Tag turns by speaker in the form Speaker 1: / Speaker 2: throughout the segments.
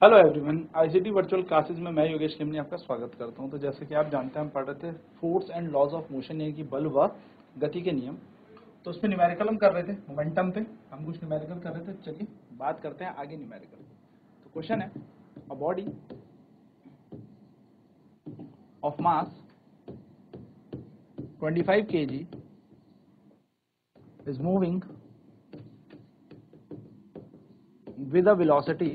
Speaker 1: Hello everyone, ICT virtual classes में मैं योगेश लिमनी आपका स्वागत करता हूं। तो जैसे कि आप जानते हैं, हम पढ़ रहे थे force and laws of motion, यानी कि बल व गति के नियम। तो उसमें न्यूमेरिकल हम कर रहे थे, मोमेंटम पे हम कुछ न्यूमेरिकल कर रहे थे। चलिए बात करते हैं आगे न्यूमेरिकल। तो क्वेश्चन है, a body of mass 25 kg is moving with a velocity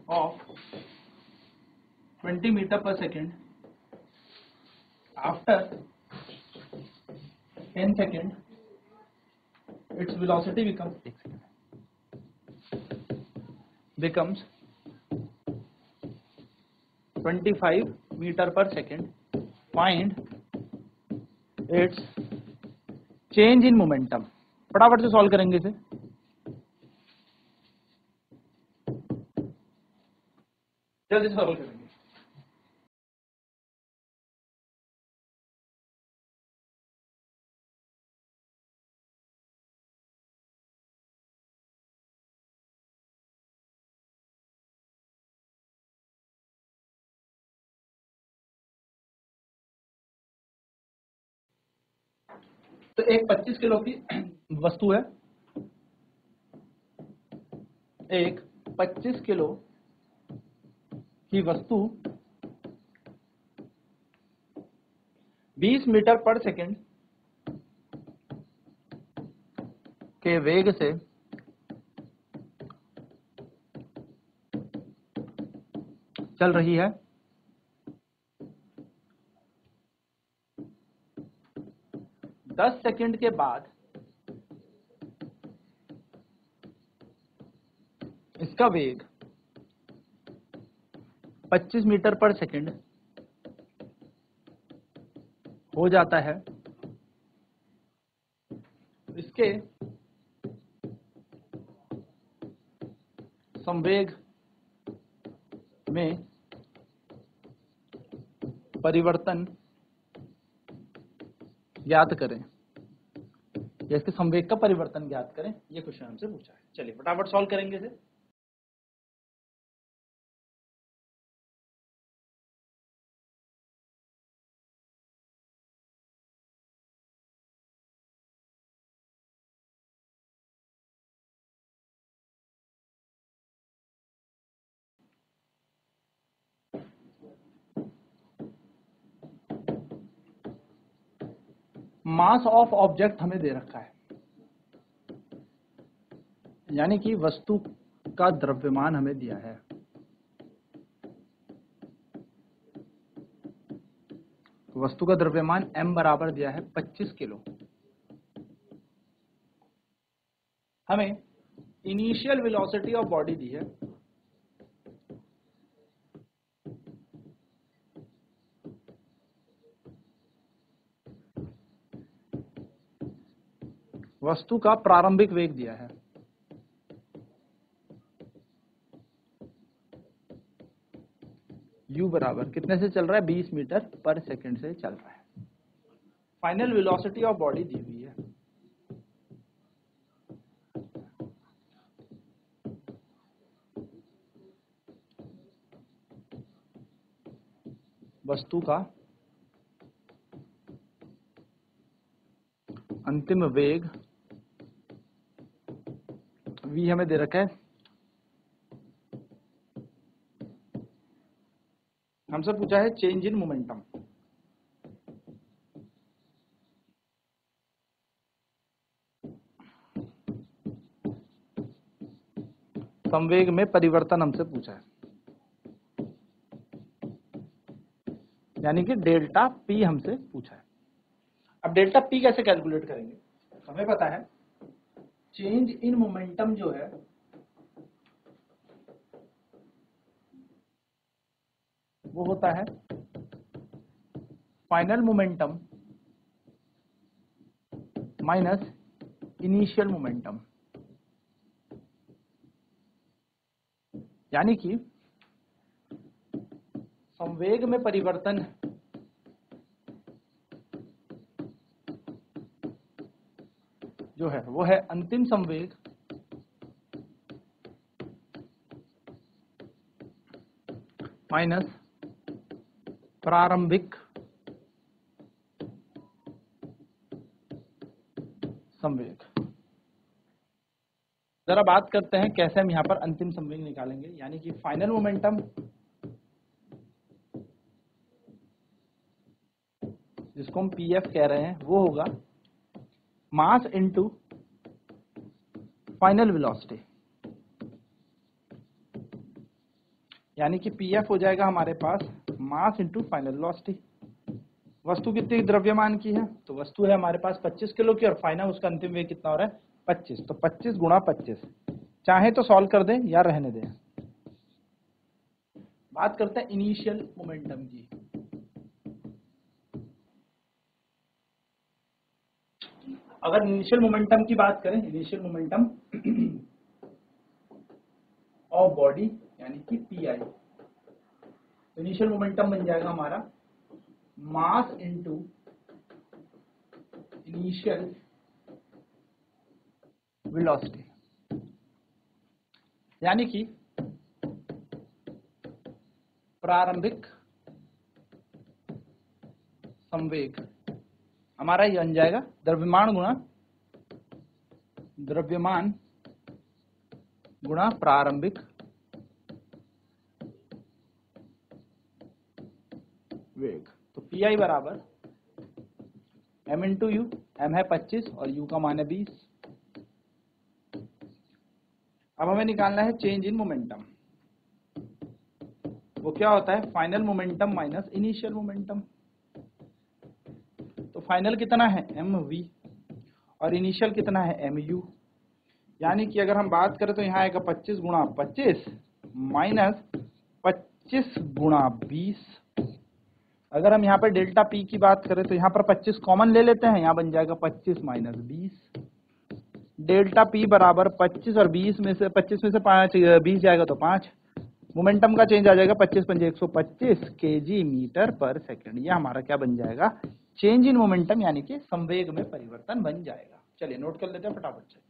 Speaker 1: of 20 meter per second. After 10 seconds, its velocity becomes 25 meter per second. Find its change in momentum. फटाफट से सॉल्व करेंगे इसे। जल्दी सॉल्व करेंगे। तो एक 25 किलो की वस्तु है, एक 25 किलो की वस्तु 20 मीटर पर सेकंड के वेग से चल रही है। दस सेकंड के बाद इसका वेग 25 मीटर पर सेकंड हो जाता है। इसके संवेग में परिवर्तन ज्ञात करें, या इसके संवेग का परिवर्तन ज्ञात करें। ये क्वेश्चन हमसे पूछा है। चलिए फटाफट सॉल्व करेंगे इसे। मास ऑफ ऑब्जेक्ट हमें दे रखा है, यानी कि वस्तु का द्रव्यमान हमें दिया है। वस्तु का द्रव्यमान m बराबर दिया है 25 किलो। हमें इनिशियल वेलोसिटी ऑफ बॉडी दी है वस्तु का प्रारंभिक वेग दिया है u बराबर कितने से चल रहा है, 20 मीटर पर सेकंड से चल रहा है। फाइनल वेलोसिटी ऑफ बॉडी दी हुई है। वस्तु का अंतिम वेग v हमें दे रखा है। हमसे पूछा है चेंज इन मोमेंटम। संवेग में परिवर्तन हमसे पूछा है, यानी कि डेल्टा p हमसे पूछा है। अब डेल्टा p कैसे कैलकुलेट करेंगे? हमें पता है चेंज इन मोमेंटम जो है वो होता है final momentum minus initial momentum, यानी कि संवेग में परिवर्तन जो है वो है अंतिम संवेग माइनस प्रारंभिक संवेग। जरा बात करते हैं कैसे हम यहाँ पर अंतिम संवेग निकालेंगे, यानी कि फाइनल मोमेंटम जिसको हम पीएफ कह रहे हैं वो होगा मास इनटू फाइनल वेलोसिटी, यानी कि पीएफ हो जाएगा हमारे पास मास इनटू फाइनल वेलोसिटी। वस्तु कितनी द्रव्यमान की है, तो वस्तु है हमारे पास 25 किलो की और फाइनल उसका अंतिम वेग कितना हो रहा है 25, तो 25 गुणा 25। चाहे तो सॉल्व कर दें या रहने दें। बात करते हैं इनिशियल मोमेंटम की। अगर इनिशियल मोमेंटम की बात करें, इनिशियल मोमेंटम ऑफ बॉडी यानी कि पीआई, इनिशियल मोमेंटम बन जाएगा हमारा मास इनटू इनिशियल वेलोसिटी, यानी कि प्रारंभिक संवेग हमारा ये बन जाएगा द्रव्यमान गुणा प्रारंभिक वेग। तो पी आई बराबर m इंटू यू, m है 25 और u का मान है 20। अब हमें निकालना है चेंज इन मोमेंटम। वो क्या होता है final momentum minus initial momentum. तो फाइनल कितना है mv और इनिशियल कितना है mu, यानी कि अगर हम बात करें तो यहाँ आएगा 25 गुणा 25 माइनस 25 गुणा 20। अगर हम यहाँ पर डेल्टा पी की बात करें तो यहाँ पर 25 कॉमन ले लेते हैं, यहाँ बन जाएगा 25 माइनस 20। डेल्टा पी बराबर 25 और 20 में से 25 में से 5 20 जाएगा तो 5। मोमेंटम का चेंज आ जाएगा 25 पंजे 125 केजी मीटर पर सेकंड। ये हमारा क्या बन जाएगा चेंज इन मोमेंटम, यानी कि संवेग में परिवर्तन बन जाएगा। चलिए नोट कर लेते हैं फटाफट से।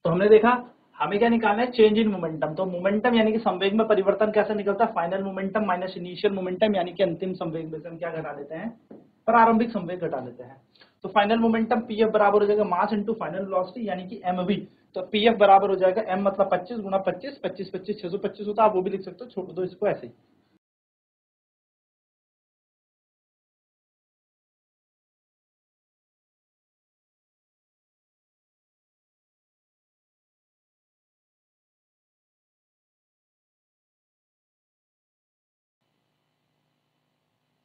Speaker 1: तो हमने देखा हमें क्या निकालना है चेंज इन मोमेंटम। तो मोमेंटम यानी कि संवेग में परिवर्तन कैसे निकलता है, final momentum minus initial momentum, यानी कि अंतिम संवेग में से हम क्या घटा देते हैं प्रारंभिक संवेग घटा देते हैं। तो फाइनल मोमेंटम पीएफ बराबर हो जाएगा मास इनटू फाइनल वेलोसिटी यानी कि एमवी। तो पीएफ बराबर हो जाएगा एम मतलब 25 गुणा 25, 25 25 625 होता है, आप वो भी लिख सकते हो, छोड़ दो इसको ऐसे ही।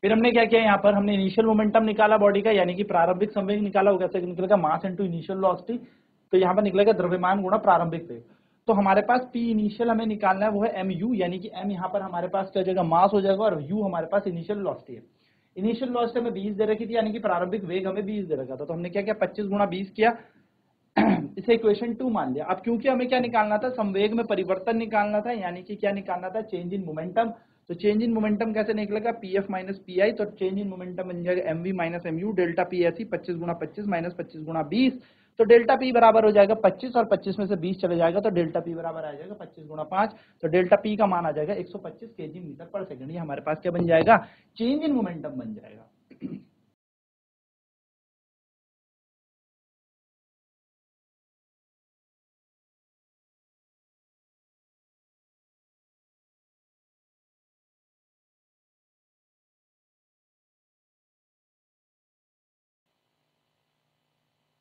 Speaker 1: फिर हमने क्या किया, यहाँ पर हमने इनिशियल मोमेंटम निकाला बॉडी का, यानी कि प्रारंभिक संवेग निकाला। वो कैसे निकलेगा मास इनटू इनिशियल वेलोसिटी, तो यहाँ पर निकलेगा द्रव्यमान गुणा प्रारंभिक वेग। तो हमारे पास पी इनिशियल हमें निकालना है वो है एम यू, यानी कि एम यहाँ पर हमारे पास क्या हो जाएगा मास हो जाएगा और यू हमारे पास इनिशियल वेलोसिटी है। इनिशियल वेलोसिटी हमें 20 दे रखी थी, यानी कि प्रारंभिक वेग हमें 20 दे रखा था। तो हमने क्या किया 25 गुणा 20 किया, इसे इक्वेशन 2 मान लिया। अब क्योंकि हमें क्या निकालना था संवेग में परिवर्तन निकालना था, यानी कि क्या निकालना था चेंज इन मोमेंटम। तो चेंज इन मोमेंटम कैसे निकलेगा P F minus P I, तो चेंज इन मोमेंटम बन जाएगा M V minus M U. Delta P ऐसी 25 गुणा 25 माइनस 25 गुणा 20, तो डेल्टा पी बराबर हो जाएगा 25 और 25 में से 20 चले जाएगा तो डेल्टा पी बराबर आ जाएगा 25 गुणा 5। तो डेल्टा पी का मान आ जाएगा 125 केजी मीटर पर सेकंड। ये हमारे पास क्या बन जाएगा चेंज इन मोमेंटम बन जाएगा।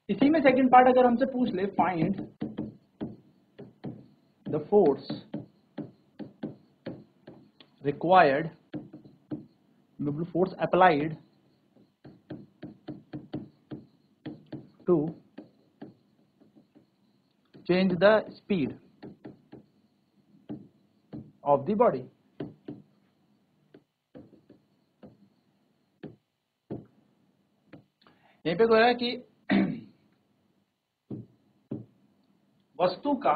Speaker 1: इसी में सेकंड पार्ट अगर हमसे पूछ ले find the force required, force applied to change the speed of the body। यहीं पे कह रहा है कि वस्तु का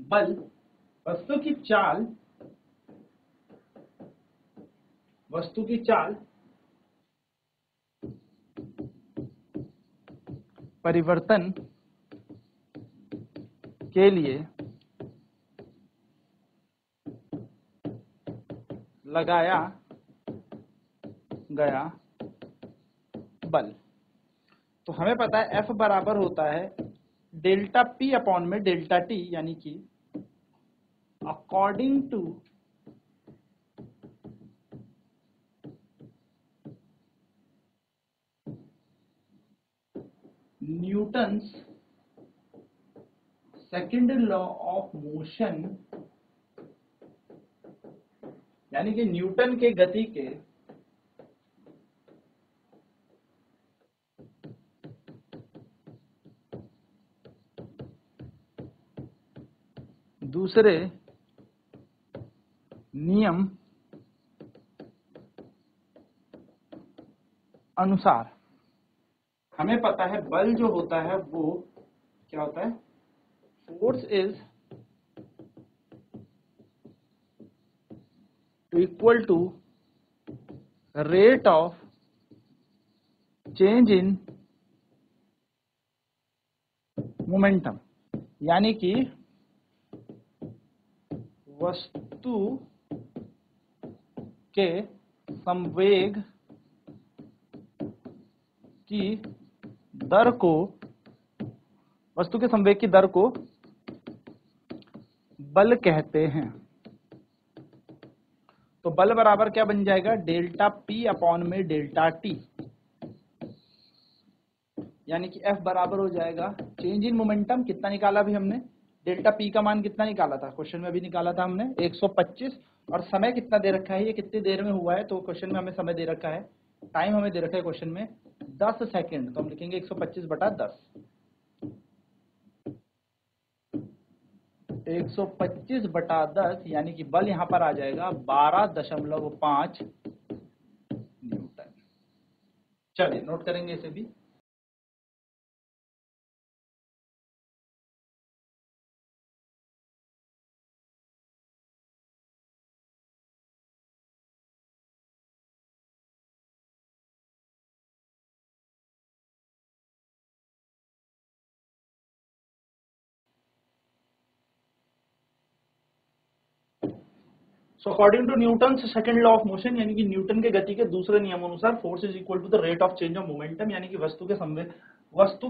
Speaker 1: बल, वस्तु की चाल परिवर्तन के लिए लगाया गया बल। तो हमें पता है F बराबर होता है डेल्टा P अपॉन में डेल्टा T, यानी कि according to Newton's second law of motion, यानी कि न्यूटन के गति के दूसरे नियम अनुसार हमें पता है बल जो होता है वो क्या होता है, force is equal to rate of change in momentum, यानी कि वस्तु के संवेग की दर को, वस्तु के संवेग की दर को बल कहते हैं। तो बल बराबर क्या बन जाएगा, डेल्टा P अपॉन में डेल्टा T, यानी कि F बराबर हो जाएगा चेंज इन मोमेंटम, कितना निकाला अभी हमने, डेल्टा P का मान कितना निकाला था, क्वेश्चन में अभी निकाला था हमने 125, और समय कितना दे रखा है, ये कितनी देर में हुआ है, तो क्वेश्चन में हमें समय दे रखा है, टाइम हमें दे रखा है क्वेश्चन में 10 सेकंड, तो हम लिखेंगे 125/10, 125/10, यानी कि बल यहां पर आ जाएगा 12.5 न्यूटन। चलिए नोट करेंगे इसे भी। So according to Newton's second law of motion, यानी कि न्यूटन के गति के दूसरे नियम अनुसार force is equal to the rate of change of momentum, यानी कि वस्तु के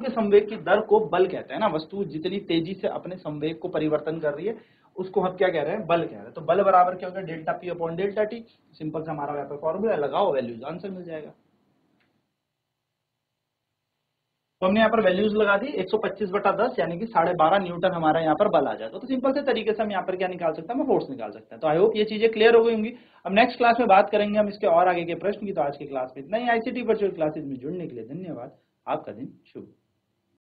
Speaker 1: संवेग की दर को बल कहते हैं ना, वस्तु जितनी तेजी से अपने संवेग को परिवर्तन कर रही है उसको हम क्या कह रहे हैं, बल कह रहे हैं। तो बल बराबर क्या होगा, delta P upon delta T, simple से हमारा यहाँ पर फॉर्मूला लगाओ, वैल्यूज, आंसर मिल जाएगा। तो हमने यहाँ पर वैल्यूज लगा दी 125/10, यानी कि 12.5 न्यूटन हमारा यहाँ पर बल आ जाएगा। तो सिंपल से तरीके से हम यहाँ पर क्या निकाल सकते हैं, हम फोर्स निकाल सकते हैं। तो आई होप ये चीजें क्लियर हो गई होंगी। अब नेक्स्ट क्लास में बात करेंगे हम इसके और आगे के प्रश्न की। तो आज की क्लास में इतना ही। ICT वर्चुअल क्लासेज में जुड़ने के लिए धन्यवाद। आपका दिन शुभ।